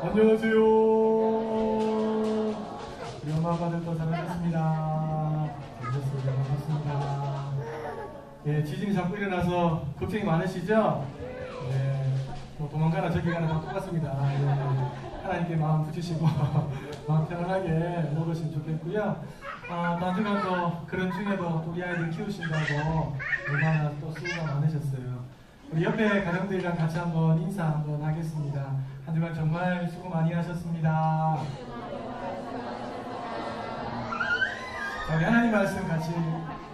안녕하세요. 우리 엄마 아빠들도 잘하셨습니다. 반갑습니다. 반갑습니다. 예, 지진이 자꾸 일어나서 걱정이 많으시죠? 예, 뭐 도망가나 저기 가나 다 똑같습니다. 예, 하나님께 마음 붙이시고 마음 편안하게 먹으시면 좋겠고요. 나중에 또 그런 중에도 또 우리 아이들 키우신다고 얼마나 또 수고가 많으셨어요. 우리 옆에 가정들이랑 같이 한번 인사 한번 하겠습니다. 한 주간 정말 수고 많이 하셨습니다. 자, 우리 하나님 말씀 같이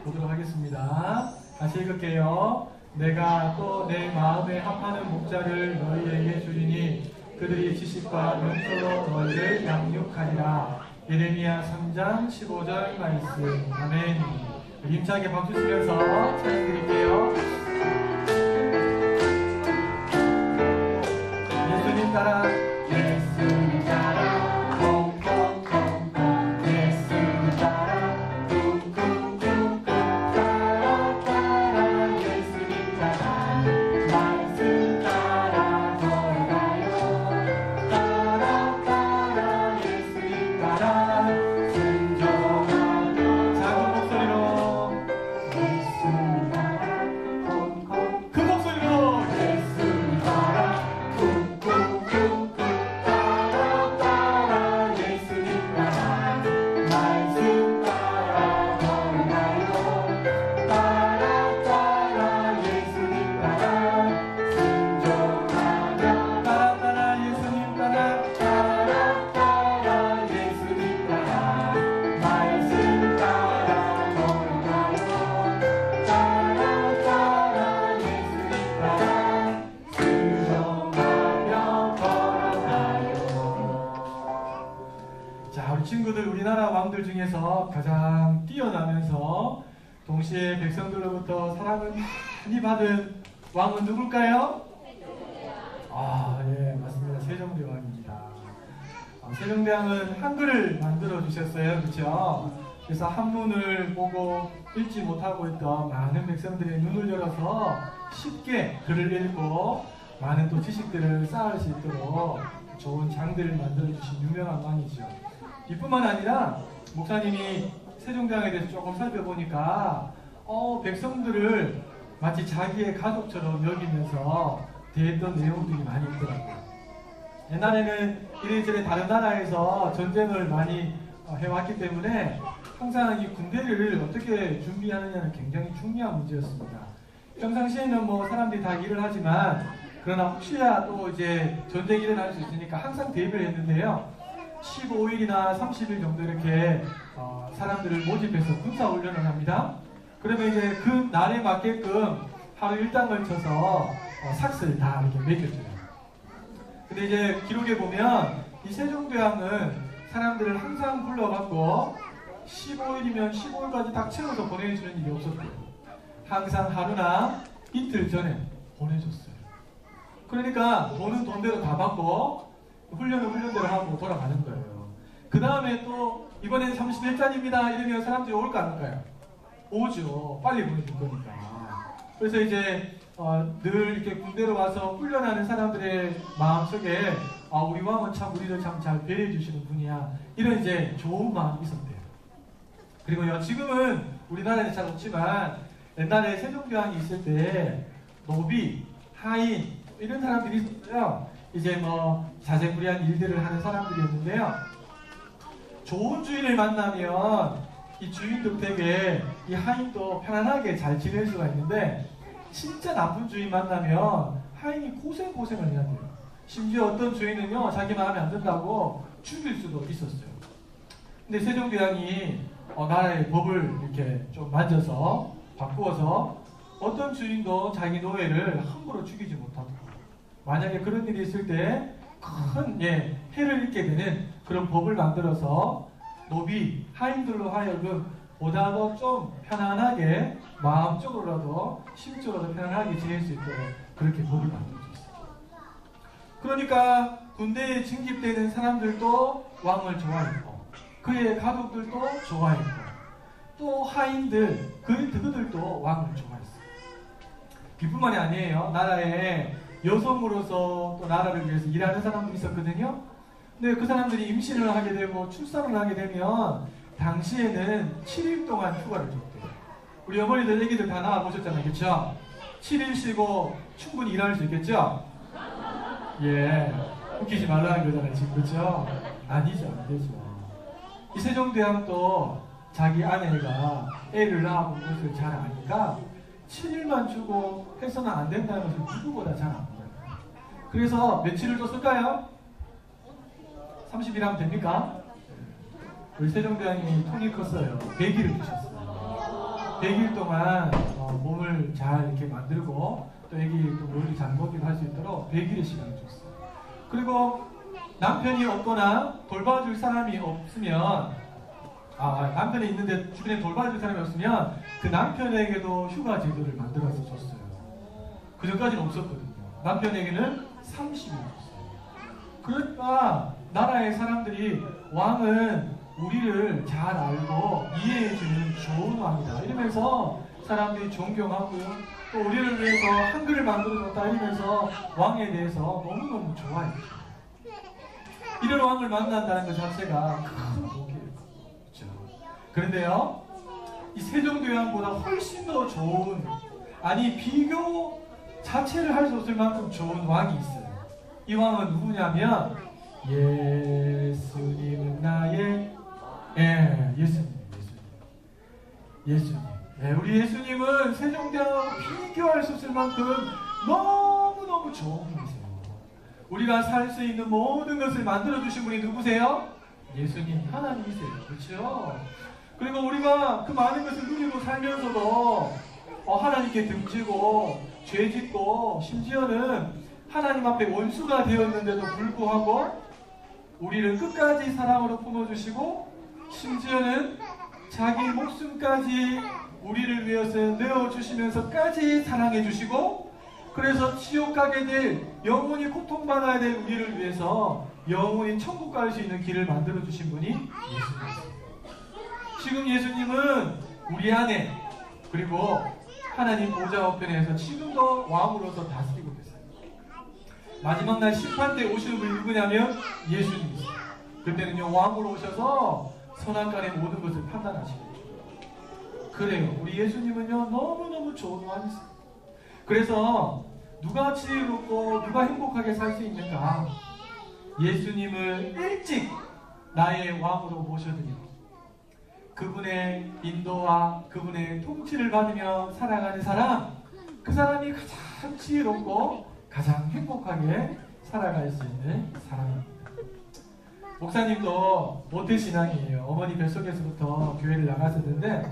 보도록 하겠습니다. 같이 읽을게요. 내가 또 내 마음에 합하는 목자를 너희에게 주리니 그들이 지식과 명철로 너희를 양육하리라. 예레미야 3장 15절 말씀. 아멘. 힘차게 박수 치면서 찬양드릴게요. 예수님 따라 예수님 따라 콩콩콩콩 예수님 따라 쿵쿵쿵쿵 따라 따라 예수님 따라 말씀 따라 걸어가요. 따라 따라 예수님 따라 순종하며 작은 목소리로 예수님 따라 콩콩 큰 목소리로 예수님 따라 친구들, 우리나라 왕들 중에서 가장 뛰어나면서 동시에 백성들로부터 사랑을 많이 받은 왕은 누굴까요? 예, 맞습니다. 세종대왕입니다. 세종대왕은 한글을 만들어 주셨어요. 그렇죠? 그래서 한문을 보고 읽지 못하고 있던 많은 백성들의 눈을 열어서 쉽게 글을 읽고 많은 또 지식들을 쌓을 수 있도록 좋은 장들을 만들어 주신 유명한 왕이죠. 이뿐만 아니라 목사님이 세종대왕에 대해서 조금 살펴보니까 백성들을 마치 자기의 가족처럼 여기면서 대했던 내용들이 많이 있더라고요. 옛날에는 이래저래 다른 나라에서 전쟁을 많이 해왔기 때문에 항상 이 군대를 어떻게 준비하느냐는 굉장히 중요한 문제였습니다. 평상시에는 뭐 사람들이 다 일을 하지만 그러나 혹시야 또 이제 전쟁이 일어날 수 있으니까 항상 대비를 했는데요. 15일이나 30일 정도 이렇게 사람들을 모집해서 군사훈련을 합니다. 그러면 이제 그 날에 맞게끔 하루 일당을 쳐서 삭스를 다 이렇게 매겨줘요. 근데 이제 기록에 보면 이 세종대왕은 사람들을 항상 불러갖고 15일이면 15일까지 딱 채워서 보내주는 일이 없었대요. 항상 하루나 이틀 전에 보내줬어요. 그러니까 돈은 돈대로 다 받고 훈련은 훈련대로 하고 돌아가는 거예요. 그 다음에 또 이번엔 31잔입니다 이러면 사람들이 올까 안 올까요? 오죠. 빨리 보내줄 거니까. 그래서 이제 늘 이렇게 군대로 와서 훈련하는 사람들의 마음속에 우리 왕은 참 우리를 참 잘 배려해 주시는 분이야, 이런 이제 좋은 마음이 있었대요. 그리고요, 지금은 우리나라에는 잘 없지만 옛날에 세종대왕이 있을 때 노비, 하인 이런 사람들이 있었어요. 이제 뭐 자세부리한 일들을 하는 사람들이었는데요. 좋은 주인을 만나면 이 주인도 되게 이 하인도 편안하게 잘 지낼 수가 있는데, 진짜 나쁜 주인 만나면 하인이 고생을 해야 돼요. 심지어 어떤 주인은요, 자기 마음에 안 든다고 죽일 수도 있었어요. 근데 세종대왕이 나라의 법을 이렇게 좀 만져서 바꾸어서 어떤 주인도 자기 노예를 함부로 죽이지 못하도록, 만약에 그런 일이 있을 때 큰 해를 입게 되는 그런 법을 만들어서 노비, 하인들로 하여금 보다 더 좀 편안하게, 마음적으로라도 심적으로도 편안하게 지낼 수 있도록 그렇게 법을 만들어줬어요. 그러니까 군대에 징집되는 사람들도 왕을 좋아했고, 그의 가족들도 좋아했고, 또 하인들, 그들도 왕을 좋아했어요. 이뿐만이 아니에요. 나라에 여성으로서 또 나라를 위해서 일하는 사람도 있었거든요. 근데 그 사람들이 임신을 하게 되고 출산을 하게 되면 당시에는 7일 동안 휴가를 줬대요. 우리 어머니들 얘기들 다 나와보셨잖아요. 그렇죠? 7일 쉬고 충분히 일할 수 있겠죠? 예, 웃기지 말라는 거잖아요 지금. 그렇죠? 아니죠, 안 되죠. 이 세종대왕도 자기 아내가 애를 낳아본 것을 잘 아니까 7일만 주고 해서는 안 된다는 것을 누구보다 잘 압니다. 그래서 며칠을 줬을까요? 30일 하면 됩니까? 우리 세종대왕님이 통이 컸어요. 100일을 주셨어요. 100일 동안 몸을 잘 이렇게 만들고 또 애기 또 물을 잘 먹이고 할 수 있도록 100일의 시간을 줬어요. 그리고 남편이 없거나 돌봐줄 사람이 없으면, 남편이 있는데 주변에 돌봐줄 사람이 없으면 그 남편에게도 휴가 제도를 만들어서 줬어요. 그 전까지는 없었거든요. 남편에게는 30일 줬어요. 그러니까 나라의 사람들이 왕은 우리를 잘 알고 이해해주는 좋은 왕이다 이러면서 사람들이 존경하고요. 또 우리를 위해서 한글을 만들어줬다 이러면서 왕에 대해서 너무너무 좋아했죠. 이런 왕을 만난다는 것 자체가 큰 복이에요. 그렇죠? 그런데요, 이 세종대왕보다 훨씬 더 좋은, 아니 비교 자체를 할 수 없을 만큼 좋은 왕이 있어요. 이 왕은 누구냐면 예수님은 나의 예수님. 우리 예수님은 세종대왕하고 비교할 수 없을 만큼 너무너무 좋은 분이세요. 우리가 살 수 있는 모든 것을 만들어주신 분이 누구세요? 예수님, 하나님이세요. 그렇죠? 그리고 우리가 그 많은 것을 누리고 살면서도 하나님께 등지고 죄짓고 심지어는 하나님 앞에 원수가 되었는데도 불구하고 우리를 끝까지 사랑으로 품어주시고 심지어는 자기 목숨까지 우리를 위해서 내어주시면서까지 사랑해주시고, 그래서 지옥 가게 될, 영원히 고통받아야 될 우리를 위해서 영원히 천국 갈 수 있는 길을 만들어주신 분이 예수님이세요. 지금 예수님은 우리 안에, 그리고 하나님 보좌 우편에서 지금도 왕으로서 다스리고 계세요. 마지막 날 심판 때 오시는 분이 누구냐면 예수님이세요. 그때는요, 왕으로 오셔서 선악간의 모든 것을 판단하시겠죠. 그래요, 우리 예수님은요 너무너무 좋은 왕이세요. 그래서 누가 지혜롭고 누가 행복하게 살 수 있는가? 예수님을 일찍 나의 왕으로 모셔드리고 그분의 인도와 그분의 통치를 받으며 살아가는 사람, 그 사람이 가장 지혜롭고 가장 행복하게 살아갈 수 있는 사람입니다. 목사님도 모태신앙이에요. 어머니 뱃속에서부터 교회를 나가셨는데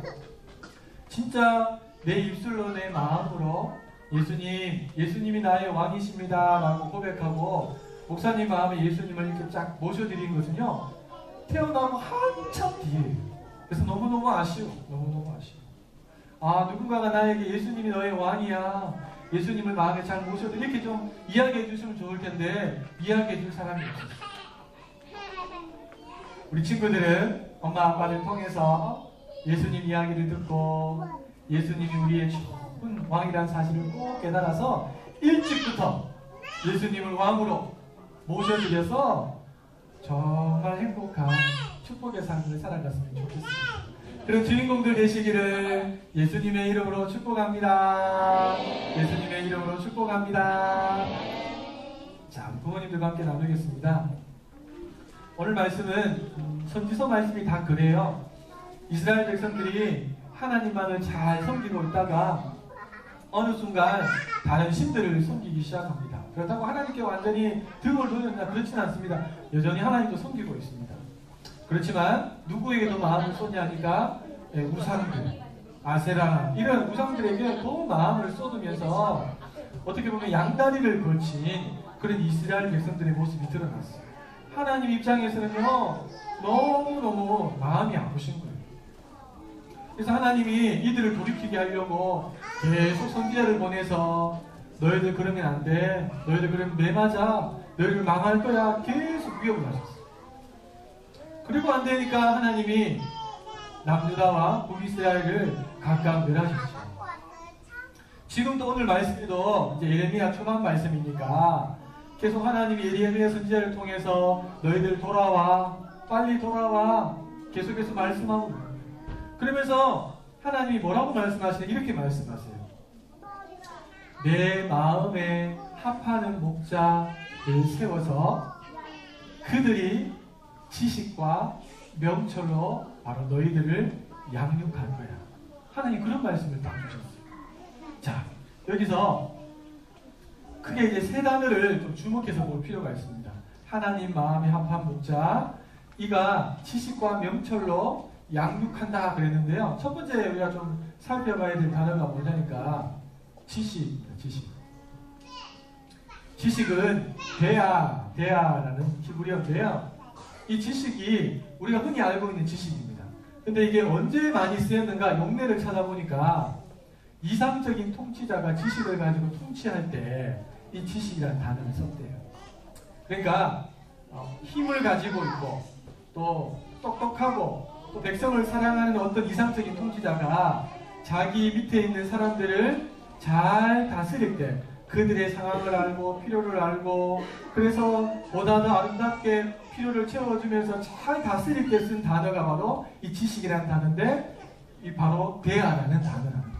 진짜 내 입술로 내 마음으로 예수님이 나의 왕이십니다 라고 고백하고 목사님 마음에 예수님을 이렇게 쫙 모셔드린 것은요, 태어나고 한참 뒤에요. 그래서 너무너무 아쉬워. 누군가가 나에게 예수님이 너의 왕이야, 예수님을 마음에 잘 모셔도 이렇게 좀 이야기해 주시면 좋을 텐데 이야기해 줄 사람이 없었어요. 우리 친구들은 엄마 아빠를 통해서 예수님 이야기를 듣고 예수님이 우리의 좋은 왕이라는 사실을 꼭 깨달아서 일찍부터 예수님을 왕으로 모셔드려서 정말 행복한 축복의 삶을 살아갔으면 좋겠습니다. 그런 주인공들 되시기를 예수님의 이름으로 축복합니다. 예수님의 이름으로 축복합니다. 자, 부모님들과 함께 나누겠습니다. 오늘 말씀은 선지서 말씀이 다 그래요. 이스라엘 백성들이 하나님만을 잘 섬기고 있다가 어느 순간 다른 신들을 섬기기 시작합니다. 그렇다고 하나님께 완전히 등을 돌렸나? 그렇지는 않습니다. 여전히 하나님도 섬기고 있습니다. 그렇지만 누구에게도 마음을 쏟냐니까 우상들, 아세라 이런 우상들에게 더 마음을 쏟으면서 어떻게 보면 양다리를 걸친 그런 이스라엘 백성들의 모습이 드러났어요. 하나님 입장에서는요 너무너무 마음이 아프신 거예요. 그래서 하나님이 이들을 돌이키게 하려고 계속 선지자를 보내서 너희들 그러면 안 돼, 너희들 그러면 매 맞아, 너희들 망할 거야 계속 위협을 하셨어요. 그리고 안 되니까 하나님이 남유다와 북이스라엘을 각각 멸하셨죠. 지금도 오늘 말씀도 이제 예레미야 초반 말씀이니까 계속 하나님이 예레미야 선지자를 통해서 너희들 돌아와, 빨리 돌아와 계속해서 말씀하고, 그러면서 하나님이 뭐라고 말씀하시냐, 이렇게 말씀하세요. 내 마음에 합하는 목자를 세워서 그들이 지식과 명철로 바로 너희들을 양육할 거야. 하나님 그런 말씀을 딱 주셨어요. 자, 여기서 크게 이제 세 단어를 좀 주목해서 볼 필요가 있습니다. 하나님 마음에 합한 목자, 이가 지식과 명철로 양육한다 그랬는데요. 첫 번째 우리가 좀 살펴봐야 될 단어가 뭐냐니까 지식입니다. 지식은 데아라는 히브리어인데요. 이 지식이 우리가 흔히 알고 있는 지식입니다. 근데 이게 언제 많이 쓰였는가 용례를 찾아보니까 이상적인 통치자가 지식을 가지고 통치할 때 이 지식이라는 단어를 썼대요. 그러니까 힘을 가지고 있고 또 똑똑하고 또 백성을 사랑하는 어떤 이상적인 통치자가 자기 밑에 있는 사람들을 잘 다스릴 때 그들의 상황을 알고 필요를 알고 그래서 보다 더 아름답게 필요를 채워주면서 잘 다스릴 때 쓴 단어가 바로 이 지식이라는 단어인데 이 바로 데아라는 단어랍니다.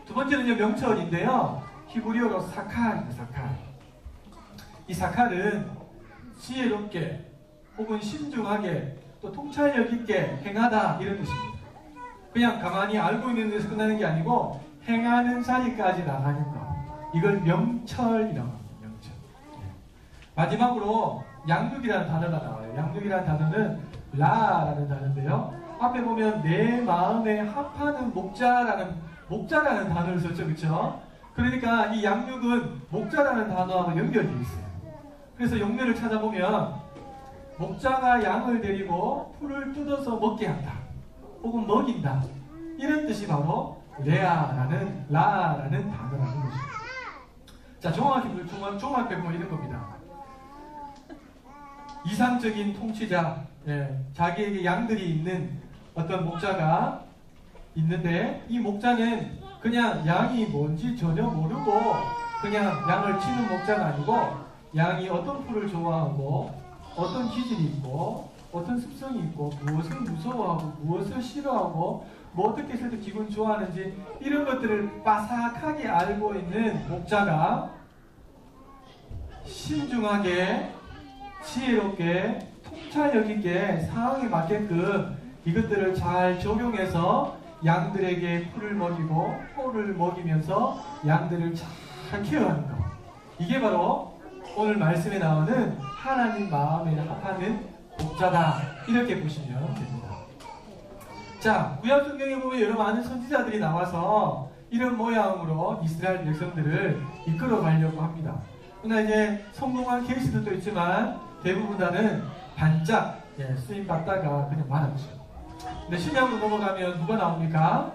두 번째는요 명철인데요. 히브리어로 사칼입니다. 사칼. 이 사칼은 지혜롭게 혹은 신중하게 또 통찰력 있게 행하다 이런 뜻입니다. 그냥 가만히 알고 있는 데서 끝나는 게 아니고 행하는 자리까지 나가는 것. 이걸 명철이라고 합니다. 명철. 마지막으로 양육이라는 단어가 나와요. 양육이라는 단어는 라라는 단어인데요. 앞에 보면 내 마음에 합하는 목자라는 단어를 썼죠. 그렇죠? 그러니까 이 양육은 목자라는 단어하고 연결되어 있어요. 그래서 용례를 찾아보면 목자가 양을 데리고 풀을 뜯어서 먹게 한다. 혹은 먹인다. 이런 뜻이 바로 라라는 단어라는 것입니다. 자, 종합해 보면 이런 겁니다. 이상적인 통치자, 자기에게 양들이 있는 어떤 목자가 있는데 이 목자는 그냥 양이 뭔지 전혀 모르고 그냥 양을 치는 목자가 아니고 양이 어떤 풀을 좋아하고 어떤 기질이 있고 어떤 습성이 있고 무엇을 무서워하고 무엇을 싫어하고 뭐 어떻게 했을 때 기분 좋아하는지 이런 것들을 빠삭하게 알고 있는 목자가 신중하게 지혜롭게 통찰력 있게 상황에 맞게끔 이것들을 잘 적용해서 양들에게 풀을 먹이고 꿀을 먹이면서 양들을 잘 케어하는 것. 이게 바로 오늘 말씀에 나오는 하나님 마음에 합하는 목자다. 이렇게 보시면 됩니다. 자, 구약 성경에 보면 여러 많은 선지자들이 나와서 이런 모양으로 이스라엘 백성들을 이끌어 가려고 합니다. 그러나 이제 성공한 케이스들도 있지만 대부분 다는 반짝 쓰임 받다가 그냥 말았죠. 근데 신약으로 넘어가면 누가 나옵니까?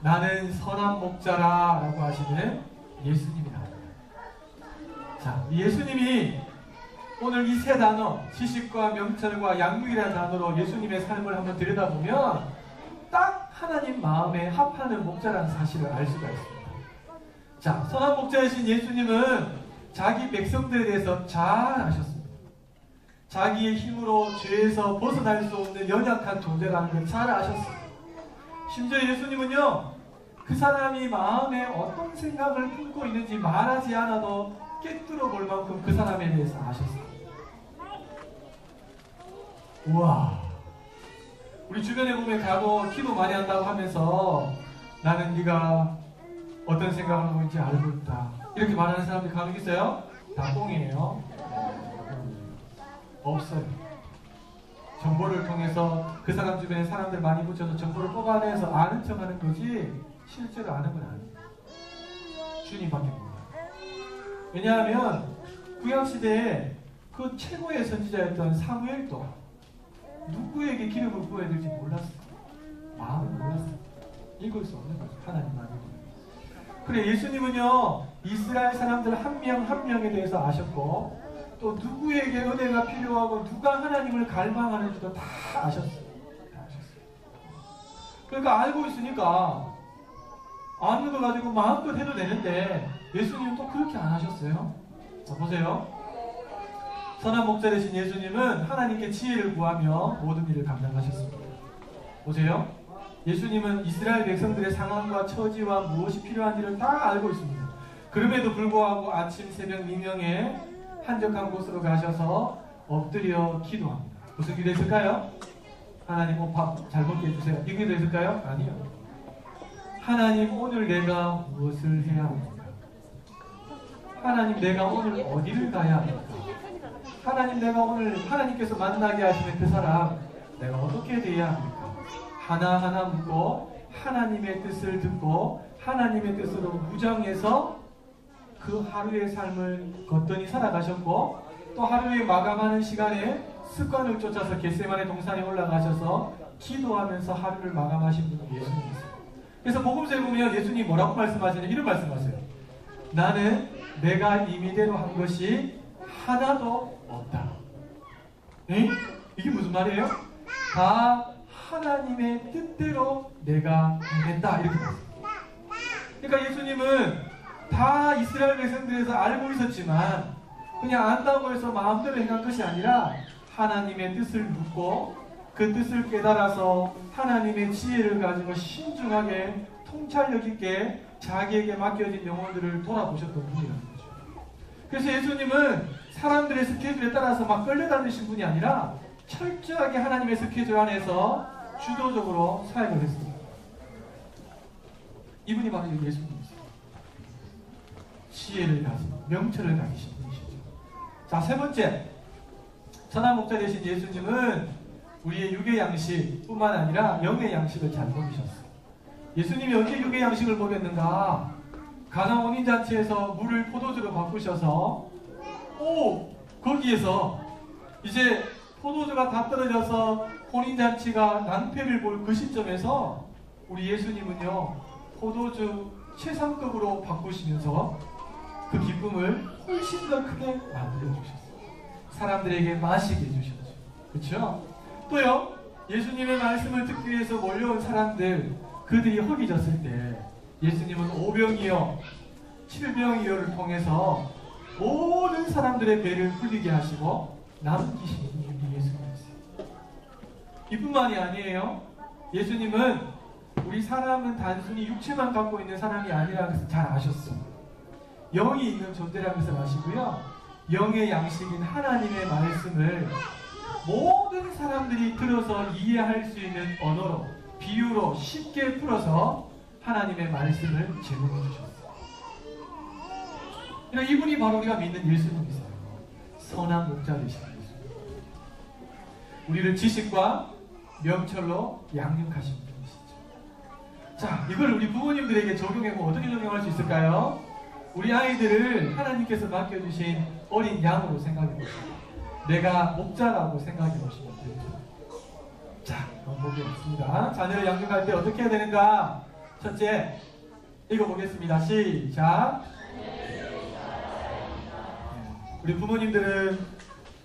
나는 선한 목자라 라고 하시는 예수님이 나옵니다. 자, 예수님이 오늘 이 세 단어 지식과 명철과 양육이라는 단어로 예수님의 삶을 한번 들여다보면 딱 하나님 마음에 합하는 목자라는 사실을 알 수가 있습니다. 자, 선한 목자이신 예수님은 자기 백성들에 대해서 잘 아셨습니다. 자기의 힘으로 죄에서 벗어날 수 없는 연약한 존재라는 걸 잘 아셨습니다. 심지어 예수님은요, 그 사람이 마음에 어떤 생각을 품고 있는지 말하지 않아도 꿰뚫어 볼 만큼 그 사람에 대해서 아셨습니다. 우와, 우리 주변에 보면 가도 기도 많이 한다고 하면서 나는 네가 어떤 생각을 하고 있는지 알고 있다 이렇게 말하는 사람들이 간혹 있어요? 다 꽁이에요. 없어요. 정보를 통해서 그 사람 주변에 사람들 많이 붙여서 정보를 뽑아내서 아는 척 하는 거지 실제로 아는 건 아니에요. 주님밖에 몰라요. 왜냐하면 구약시대에 그 최고의 선지자였던 사무엘도 누구에게 기름을 부어야 될지 몰랐어요. 마음을 몰랐어요. 읽을 수 없는 거죠. 하나님만 읽어요. 그래, 예수님은요 이스라엘 사람들 한 명 한 명에 대해서 아셨고 또 누구에게 은혜가 필요하고 누가 하나님을 갈망하는지도 다 아셨어요. 다 아셨어요. 그러니까 알고 있으니까 아는 거 가지고 마음껏 해도 되는데 예수님은 또 그렇게 안 하셨어요. 자, 보세요. 선한 목자 되신 예수님은 하나님께 지혜를 구하며 모든 일을 감당하셨습니다. 보세요. 예수님은 이스라엘 백성들의 상황과 처지와 무엇이 필요한지를 다 알고 있습니다. 그럼에도 불구하고 아침, 새벽, 미명에 한적한 곳으로 가셔서 엎드려 기도합니다. 무슨 기도했을까요? 하나님, 밥 잘 먹게 해주세요. 이 기도했을까요? 아니요. 하나님, 오늘 내가 무엇을 해야 합니까? 하나님, 내가 오늘 어디를 가야 합니까? 하나님, 내가 오늘 하나님께서 만나게 하시는 그 사람 내가 어떻게 대해야 합니까? 하나하나 묻고 하나님의 뜻을 듣고 하나님의 뜻으로 무장해서 그 하루의 삶을 걷더니 살아가셨고, 또 하루에 마감하는 시간에 습관을 쫓아서 겟세마네 동산에 올라가셔서 기도하면서 하루를 마감하신 분이 예수님이세요. 그래서 복음서에 보면 예수님이 뭐라고 말씀하시냐, 이런 말씀하세요. 나는 내가 임의대로 한 것이 하나도 없다. 에? 이게 무슨 말이에요? 다 하나님의 뜻대로 내가 행했다, 이렇게 말씀합니다. 그러니까 예수님은 다 이스라엘 백성들에서 알고 있었지만 그냥 안다고 해서 마음대로 행한 것이 아니라 하나님의 뜻을 묻고 그 뜻을 깨달아서 하나님의 지혜를 가지고 신중하게 통찰력 있게 자기에게 맡겨진 영혼들을 돌아보셨던 분이라는 거죠. 그래서 예수님은 사람들의 스케줄에 따라서 막 끌려다니신 분이 아니라 철저하게 하나님의 스케줄 안에서 주도적으로 사역을 했습니다. 이분이 바로 예수님이세요. 지혜를 가진, 명철을 가지신 분이시죠. 자, 세 번째, 선한 목자 되신 예수님은 우리의 육의 양식뿐만 아니라 영의 양식을 잘 먹이셨어요. 예수님이 언제 육의 양식을 먹였는가? 가나 혼인잔치에서 물을 포도주로 바꾸셔서 거기에서 이제 포도주가 다 떨어져서 혼인잔치가 낭패를 볼 그 시점에서 우리 예수님은요, 포도주 최상급으로 바꾸시면서 그 기쁨을 훨씬 더 크게 만들어주셨어요. 사람들에게 마시게 해주셨죠. 그렇죠? 또요, 예수님의 말씀을 듣기 위해서 몰려온 사람들, 그들이 허기졌을 때 예수님은 오병이어 7병이어를 통해서 모든 사람들의 배를 풀리게 하시고 남기신 분이 예수님이세요. 이뿐만이 아니에요. 예수님은 우리 사람은 단순히 육체만 갖고 있는 사람이 아니라는 것을 잘 아셨어요. 영이 있는 존재라는 것을 아시고요, 영의 양식인 하나님의 말씀을 모든 사람들이 들어서 이해할 수 있는 언어로, 비유로 쉽게 풀어서 하나님의 말씀을 제공해 주셨어요. 그러니까 이분이 바로 우리가 믿는 예수님이세요. 선한 목자 되신 예수님. 우리를 지식과 명철로 양육하신 분이시죠. 자, 이걸 우리 부모님들에게 적용해보면 어떻게 적용할 수 있을까요? 우리 아이들을 하나님께서 맡겨주신 어린 양으로 생각해보세요. 내가 목자라고 생각해보시면 됩니다. 자, 한번 보겠습니다. 자녀를 양육할 때 어떻게 해야 되는가? 첫째, 읽어보겠습니다. 시작. 우리 부모님들은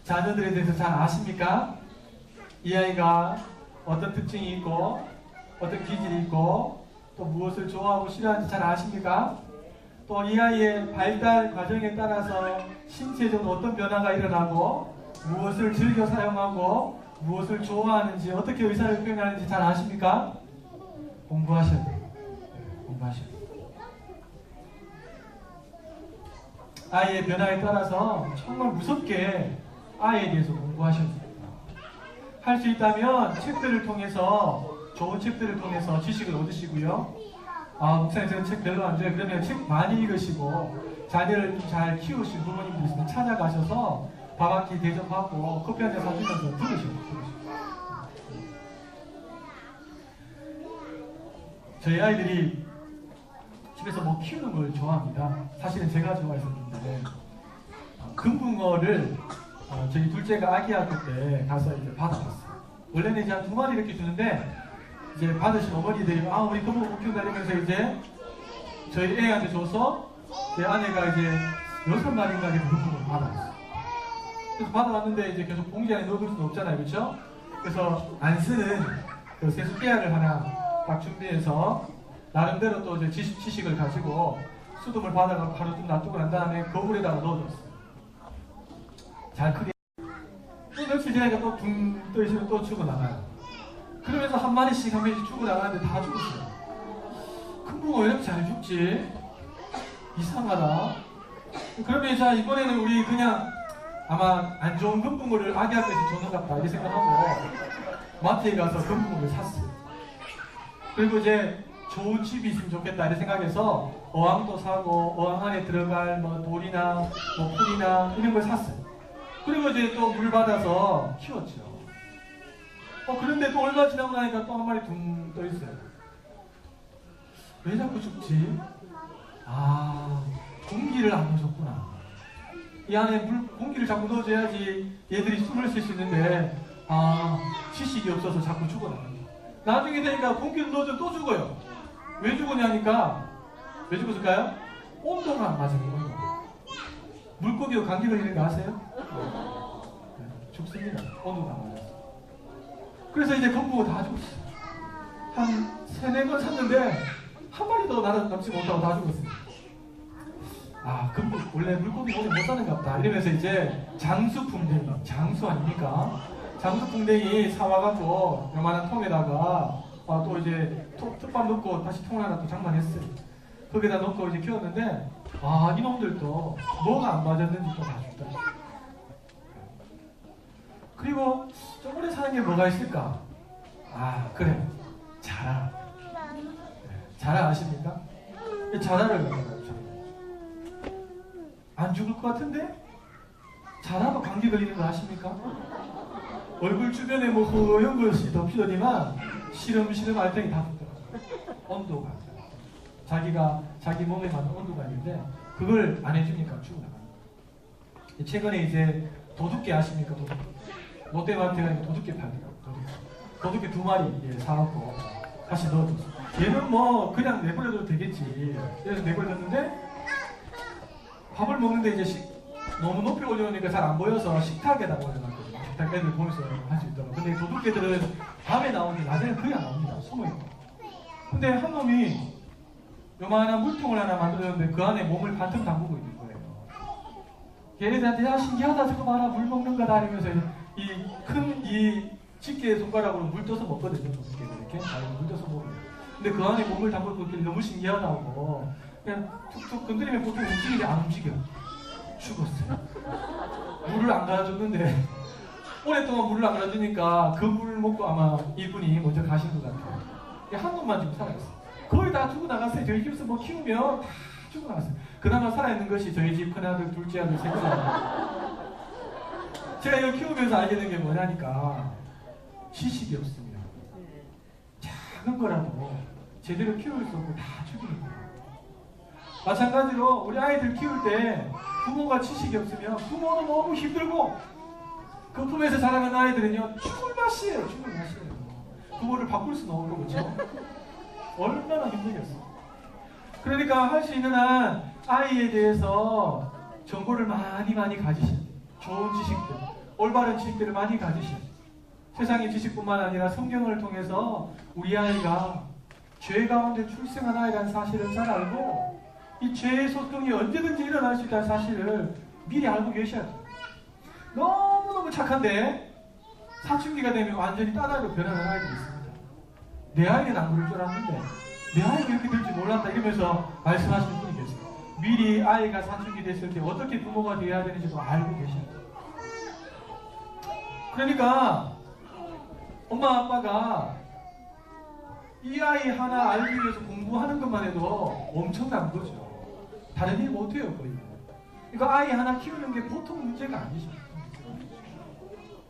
자녀들에 대해서 잘 아십니까? 이 아이가 어떤 특징이 있고 어떤 기질이 있고 또 무엇을 좋아하고 싫어하는지 잘 아십니까? 또 이 아이의 발달 과정에 따라서 신체적으로 어떤 변화가 일어나고 무엇을 즐겨 사용하고 무엇을 좋아하는지 어떻게 의사를 표현하는지 잘 아십니까? 공부하셔야 돼요. 공부하셔야 돼요. 아이의 변화에 따라서 정말 무섭게 아이에 대해서 공부하셔야 됩니다. 할 수 있다면 책들을 통해서, 좋은 책들을 통해서 지식을 얻으시고요. 목사님 저는 책 별로 안 좋아해요. 그러면 책 많이 읽으시고 자녀를 좀 잘 키우신 부모님들 있으면 찾아가셔서 밥 한 끼 대접하고 커피 한 잔 사주면서 들으시고. 저희 아이들이 집에서 뭐 키우는 걸 좋아합니다. 사실은 제가 좋아했었는데 금붕어를 저희 둘째가 아기 학교 때 가서 이제 받아봤어요. 원래는 이제 한 2마리 이렇게 주는데 이제 받으신 어머니들이 우리 금붕어 못 키운다 이러면서 이제 저희 애한테 줘서 제 아내가 이제 6마리인가 이렇게 금붕어를 받아왔어요. 그래서 받아왔는데 이제 계속 봉지 안에 넣어둘 수는 없잖아요, 그렇죠? 그래서 안 쓰는 그 세숫대야를 하나 딱 준비해서 나름대로 또 이제 지식을 가지고 수돗물 받아가지고 하루 좀 놔두고 난 다음에 거울에다가 넣어줬어요. 잘 크게. 또 며칠 지나니까 또 붕 떠있으면 또 죽어나가요. 그러면서 한 마리씩 죽어나가는데 다 죽었어요. 큰 붕어 왜 이렇게 잘 죽지? 이상하다. 그러면 자, 이번에는 우리 그냥 아마 안 좋은 금붕어를 아기 앞에서 줬는 것 같다 이렇게 생각하고 마트에 가서 금붕어를 샀어요. 그리고 이제 좋은 집이 있으면 좋겠다 이렇게 생각해서 어항도 사고 어항 안에 들어갈 뭐 돌이나 뭐 풀이나 이런 걸 샀어요. 그리고 이제 또 물 받아서 키웠죠. 그런데 또 얼마 지나고 나니까 또 한 마리 둥 떠 있어요. 왜 자꾸 죽지? 공기를 안 넣어줬구나. 이 안에 공기를 자꾸 넣어줘야지 얘들이 숨을 쉴 수 있는데 지식이 없어서 자꾸 죽어나간다. 나중에 되니까 공기를 넣어줘 또 죽어요. 왜 죽었냐니까 왜 죽었을까요? 온도가 안 맞아요. 온도. 물고기가 감기 걸리는 거 아세요? 네, 죽습니다. 온도가 안 맞아서. 그래서 이제 금붕어 다 죽었어요. 한 3-4번 샀는데 한 마리도 남지 못하고 다 죽었어요. 원래 물고기 오늘 못 사는가 보다 이러면서 이제 장수풍뎅이, 장수 아닙니까? 장수풍뎅이 사와갖고 요만한 통에다가 또 이제 톱밥 넣고 다시 통을 하나 또 장만했어요. 거기다 넣고 이제 키웠는데 이놈들도 뭐가 안 맞았는지 또 다 죽더라고요. 그리고 좀 오래 사는 게 뭐가 있을까? 그래, 자라. 자라 아십니까? 자라를 먹어요. 안 죽을 것 같은데? 자라도 감기 걸리는 거 아십니까? 얼굴 주변에 뭐 허연 것이 덮이더니만 시름시름 알탱이 다 붙더라고요. 온도가 자기 몸에 맞는 온도가 있는데 그걸 안 해주니까 죽어나가는 거예요. 최근에 이제 도둑개 아십니까? 도둑개. 롯데마트에 가니까 도둑개 팔더라고요. 도둑개 2마리 사갖고 다시 넣어줬어요. 얘는 뭐 그냥 내버려둬도 되겠지. 그래서 내버려뒀는데 밥을 먹는데 이제 너무 높이 올려놓으니까 잘 안 보여서 식탁에다가 올려놨거든요. 식탁 애들 보면서 할 수 있도록. 근데 도둑개들은 밤에 나오는데 낮에는 거의 안 나옵니다. 숨어있고. 근데 한 놈이 요만한 물통을 하나 만들었는데 그 안에 몸을 반틈 담그고 있는 거예요. 얘네들한테 신기하다 저거 봐라 물 먹는 거다 이러면서 이 집게 손가락으로 물 떠서 먹거든요. 이렇게 물 떠서 먹어요. 근데 그 안에 몸을 담그고 있길래 너무 신기하다고 그냥 툭툭 건드리면 보통 움직이는데 안 움직여. 죽었어요. 물을 안 갈아줬는데 오랫동안 물을 안 갈아주니까 그 물을 먹고 아마 이분이 먼저 가신 것 같아요. 한 놈만 지금 살아있어요. 거의 다 죽어나갔어요. 저희 집에서 뭐 키우면 다 죽어나갔어요. 그나마 살아있는 것이 저희 집 큰아들, 둘째 아들, 셋째 아들. 제가 이거 키우면서 알게 된 게 뭐냐니까 지식이 없습니다. 작은 거라도 제대로 키울 수 없고 다 죽이는 거예요. 마찬가지로 우리 아이들 키울 때 부모가 지식이 없으면 부모도 너무 힘들고 그 품에서 자라는 아이들은요 죽을 맛이에요. 죽을 맛이에요. 부모를 바꿀 수는 없고 그렇죠? 얼마나 힘들겠어. 그러니까 할 수 있는 한 아이에 대해서 정보를 많이 가지셔야 돼요. 좋은 지식들, 올바른 지식들을 많이 가지셔야 돼요. 세상의 지식뿐만 아니라 성경을 통해서 우리 아이가 죄 가운데 출생한 아이라는 사실을 잘 알고 이 죄의 소통이 언제든지 일어날 수 있다는 사실을 미리 알고 계셔야 돼요. 너무너무 착한데 사춘기가 되면 완전히 딴 아이로 변하는 아이들이 있습니다. 내 아이는 안 그럴 줄 알았는데 내 아이가 이렇게 될지 몰랐다 이러면서 말씀하시는 분이 계세요. 미리 아이가 사춘기 됐을 때 어떻게 부모가 되어야 되는지도 알고 계셔야 돼요. 그러니까 엄마 아빠가 이 아이 하나 알기 위해서 공부하는 것만 해도 엄청난 거죠. 다른 일 못해요 거의. 그러니까 아이 하나 키우는 게 보통 문제가 아니죠.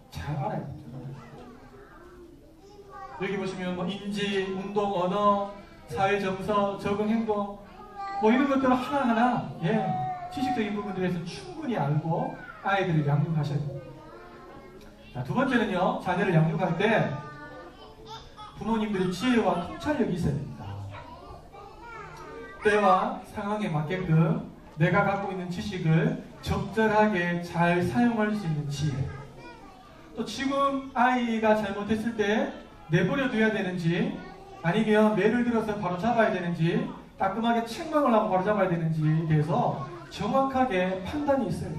잘 알아야 돼요. 여기 보시면 뭐 인지, 운동, 언어, 사회 정서, 적응 행동 뭐 이런 것들을 하나하나 지식적인 부분들에서 충분히 알고 아이들을 양육하셔야 돼요. 자, 두 번째는요, 자녀를 양육할 때 부모님들의 지혜와 통찰력이 있어야 됩니다. 때와 상황에 맞게끔 내가 갖고 있는 지식을 적절하게 잘 사용할 수 있는 지혜. 또 지금 아이가 잘못했을 때 내버려 둬야 되는지 아니면 매를 들어서 바로 잡아야 되는지 따끔하게 책망을 하고 바로 잡아야 되는지에 대해서 정확하게 판단이 있어요.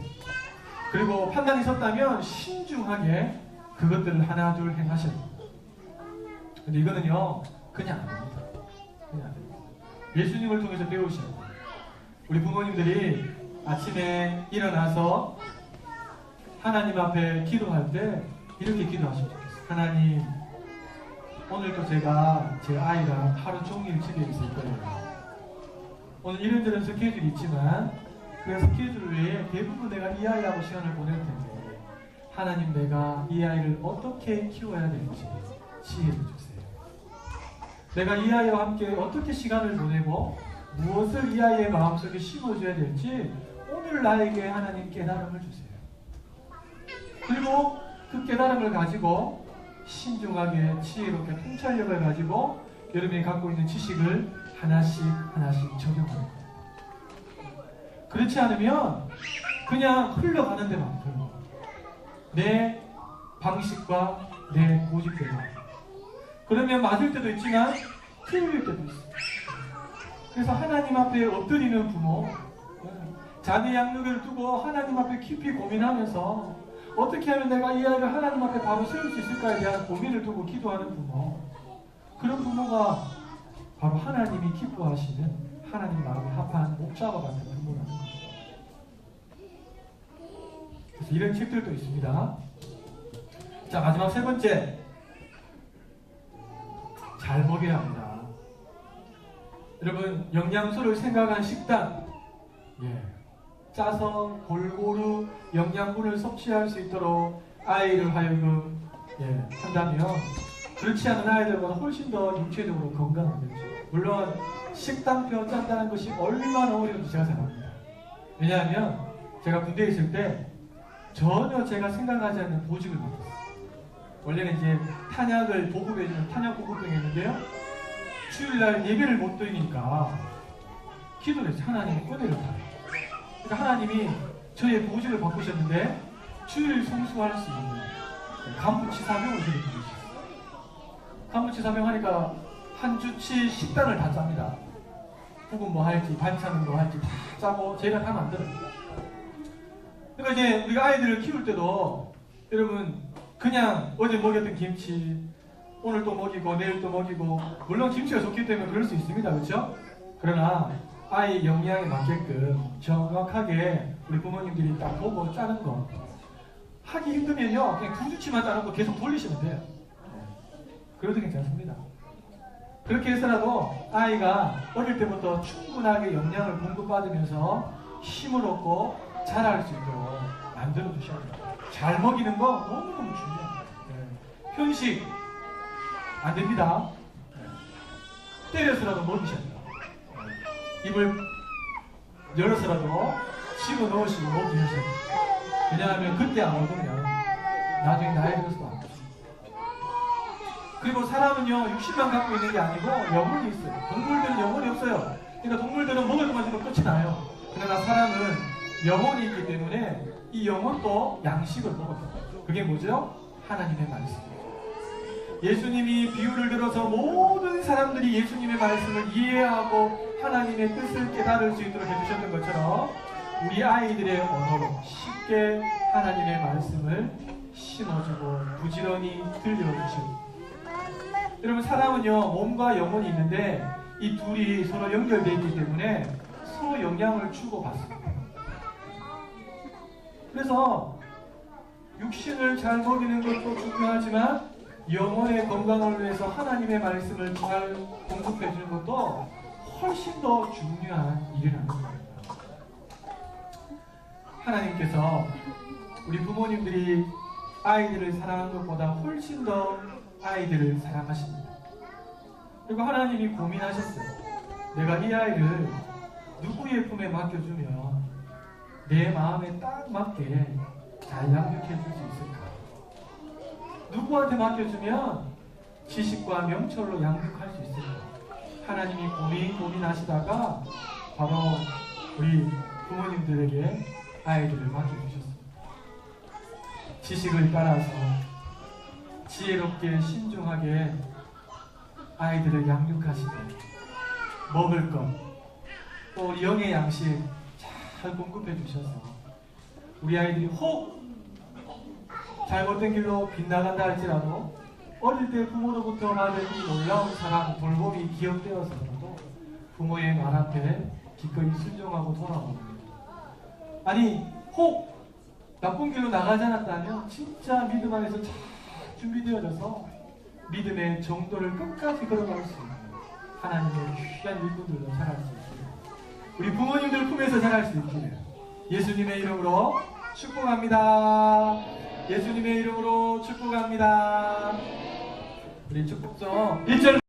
그리고 판단이 섰다면 신중하게 그것들을 하나 둘 행하셔야 됩니다. 근데 이거는요 그냥 안 됩니다. 그냥 안 됩니다. 예수님을 통해서 배우셔야 돼요. 우리 부모님들이 아침에 일어나서 하나님 앞에 기도할 때 이렇게 기도하시면 좋겠어요. 하나님, 오늘도 제가 제 아이랑 하루 종일 집에 있을 거예요. 오늘 이런저런 스케줄이 있지만 그 스케줄 외에 대부분 내가 이 아이하고 시간을 보낼 텐데 하나님, 내가 이 아이를 어떻게 키워야 될지 지혜를 주세요. 내가 이 아이와 함께 어떻게 시간을 보내고 무엇을 이 아이의 마음속에 심어줘야 될지 오늘 나에게 하나님 깨달음을 주세요. 그리고 그 깨달음을 가지고 신중하게 지혜롭게 통찰력을 가지고 여러분이 갖고 있는 지식을 하나씩 적용하는 거예요. 그렇지 않으면 그냥 흘러가는 데만 흘러. 내 방식과 내 고집대로. 그러면 맞을 때도 있지만 틀릴 때도 있어요. 그래서 하나님 앞에 엎드리는 부모, 자녀 양육을 두고 하나님 앞에 깊이 고민하면서 어떻게 하면 내가 이 아이를 하나님 앞에 바로 세울 수 있을까에 대한 고민을 두고 기도하는 부모, 그런 부모가 바로 하나님이 기뻐하시는 하나님 마음에 합한 목자와 같은 부모라는 거죠. 그래서 이런 책들도 있습니다. 자, 마지막 세 번째, 잘 먹여야 합니다. 여러분, 영양소를 생각한 식단, 짜서 골고루 영양분을 섭취할 수 있도록 아이를 하여금 한다면 그렇지 않은 아이들보다 훨씬 더 육체적으로 건강하겠죠. 물론 식단표 짠다는 것이 얼마나 어려운지 제가 생각합니다. 왜냐하면 제가 군대에 있을 때 전혀 제가 생각하지 않는 보직을 맡았어요. 원래는 이제 탄약을 보급해주는 탄약 보급병이 있는데요, 주일날 예배를 못 드리니까 기도를 했어요. 하나님이 은혜를 달아요. 그러니까 하나님이 저의 보직을 바꾸셨는데 주일 성수할 수 있는 간부치사병을 저를 부르셨어요. 간부치사병 하니까 한 주치 식단을 다 짭니다. 국은 뭐 할지, 반찬은 뭐 할지 다 짜고 제가 다 만들어요. 그러니까 이제 우리가 아이들을 키울 때도 여러분 그냥 어제 먹였던 김치 오늘 또 먹이고 내일 또 먹이고, 물론 김치가 좋기 때문에 그럴 수 있습니다. 그렇죠? 그러나 아이의 영양에 맞게끔 정확하게 우리 부모님들이 딱 보고 짜는 거 하기 힘들면요 그냥 두 주치만 짜놓고 계속 돌리시면 돼요. 그래도 괜찮습니다. 그렇게 해서라도 아이가 어릴 때부터 충분하게 영양을 공급받으면서 힘을 얻고 자랄 수 있도록 만들어 주셔야 돼요. 잘 먹이는 거 너무너무 중요합니다. 편식 안 됩니다. 때려서라도 먹이셔야 돼요. 입을 열어서라도 집어넣으시고 먹이셔야 돼요. 왜냐하면 그때 안 먹으면 나중에 나이 들어서도 안 돼요. 그리고 사람은요 육신만 갖고 있는 게 아니고 영혼이 있어요. 동물들은 영혼이 없어요. 그러니까 동물들은 먹을 것만 주면 끝이 나요. 그러나 사람은 영혼이 있기 때문에 이 영혼도 양식을 먹어요. 그게 뭐죠? 하나님의 말씀이에요. 예수님이 비유를 들어서 모든 사람들이 예수님의 말씀을 이해하고 하나님의 뜻을 깨달을 수 있도록 해주셨던 것처럼 우리 아이들의 언어로 쉽게 하나님의 말씀을 심어주고 부지런히 들려주시고, 여러분 사람은요 몸과 영혼이 있는데 이 둘이 서로 연결되어 있기 때문에 서로 영향을 주고받습니다. 그래서 육신을 잘 먹이는 것도 중요하지만 영혼의 건강을 위해서 하나님의 말씀을 잘 공급해 주는 것도 훨씬 더 중요한 일이라는 겁니다. 하나님께서 우리 부모님들이 아이들을 사랑하는 것보다 훨씬 더 아이들을 사랑하십니다. 그리고 하나님이 고민하셨어요. 내가 이 아이를 누구의 품에 맡겨주면 내 마음에 딱 맞게 잘 양육해 줄 수 있을까? 누구한테 맡겨주면 지식과 명철로 양육할 수 있을까? 하나님이 고민하시다가 바로 우리 부모님들에게 아이들을 맡겨주셨습니다. 지식을 따라서 지혜롭게 신중하게 아이들을 양육하시되 먹을 것, 또 영의 양식 잘 공급해 주셔서 우리 아이들이 혹 잘못된 길로 빗나간다 할지라도 어릴 때 부모로부터 받은 이 놀라운 사랑, 돌봄이 기억되어서라도 부모의 말 앞에 기꺼이 순종하고 돌아옵니다. 아니 혹 나쁜 길로 나가지 않았다면 진짜 믿음 안에서 잘 준비되어져서 믿음의 정도를 끝까지 걸어갈 수 있는 하나님의 귀한 일꾼들로 자랄 수 있기를, 우리 부모님들 품에서 자랄 수 있기를 예수님의 이름으로 축복합니다. 예수님의 이름으로 축복합니다. 우리 축복성 1절